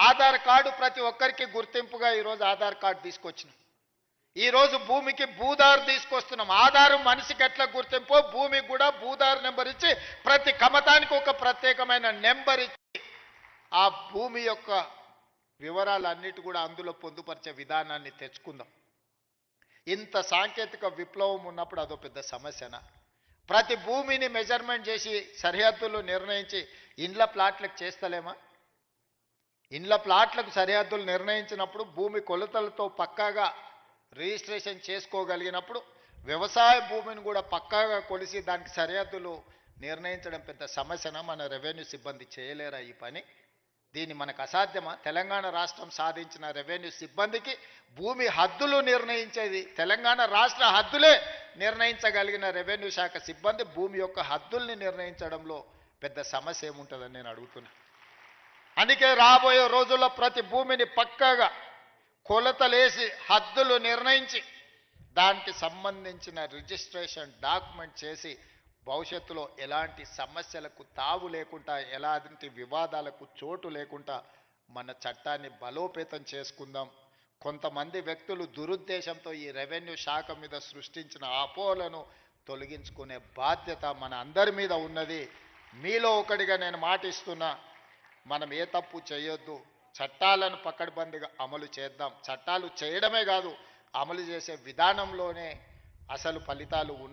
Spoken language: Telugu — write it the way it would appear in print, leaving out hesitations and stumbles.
ఆధార్ కార్డు ప్రతి ఒక్కరికి గుర్తింపుగా ఈరోజు ఆధార్ కార్డు తీసుకొచ్చినాం. ఈరోజు భూమికి భూదారు తీసుకొస్తున్నాం. ఆధారం మనిషికి ఎట్లా గుర్తింపో భూమికి కూడా భూదారు నెంబర్ ఇచ్చి ప్రతి కమతానికి ఒక ప్రత్యేకమైన నెంబర్ ఇచ్చి ఆ భూమి యొక్క వివరాలన్నిటి కూడా అందులో పొందుపరిచే విధానాన్ని తెచ్చుకుందాం. ఇంత సాంకేతిక విప్లవం ఉన్నప్పుడు అదో పెద్ద సమస్యనా? ప్రతి భూమిని మెజర్మెంట్ చేసి సరిహద్దులు నిర్ణయించి ఇండ్ల ప్లాట్లకు చేస్తలేమా? ఇండ్ల ప్లాట్లకు సరిహద్దులు నిర్ణయించినప్పుడు భూమి కొలతలతో పక్కాగా రిజిస్ట్రేషన్ చేసుకోగలిగినప్పుడు వ్యవసాయ భూమిని కూడా పక్కాగా కొలిసి దానికి సరిహద్దులు నిర్ణయించడం పెద్ద సమస్యనా? మన రెవెన్యూ సిబ్బంది చేయలేరా ఈ పని? దీన్ని మనకు అసాధ్యమా? తెలంగాణ రాష్ట్రం సాధించిన రెవెన్యూ సిబ్బందికి భూమి హద్దులు నిర్ణయించేది తెలంగాణ రాష్ట్ర హద్దులే నిర్ణయించగలిగిన రెవెన్యూ శాఖ సిబ్బంది భూమి యొక్క హద్దుల్ని నిర్ణయించడంలో పెద్ద సమస్య ఏముంటుందని నేను అడుగుతున్నా. అందుకే రాబోయే రోజుల్లో ప్రతి భూమిని పక్కాగా కొలతలేసి హద్దులు నిర్ణయించి దానికి సంబంధించిన రిజిస్ట్రేషన్ డాక్యుమెంట్ చేసి భవిష్యత్తులో ఎలాంటి సమస్యలకు తావు లేకుండా ఎలాంటి వివాదాలకు చోటు లేకుండా మన చట్టాన్ని బలోపేతం చేసుకుందాం. కొంతమంది వ్యక్తులు దురుద్దేశంతో ఈ రెవెన్యూ శాఖ మీద సృష్టించిన అపోహలను తొలగించుకునే బాధ్యత మన అందరి మీద ఉన్నది. మీలో ఒకటిగా నేను మాటిస్తున్నా, మనం ఏ తప్పు చేయొద్దు, చట్టాలను పకడ్బందీగా అమలు చేద్దాం. చట్టాలు చేయడమే కాదు, అమలు చేసే విధానంలోనే అసలు ఫలితాలు ఉన్నాయి.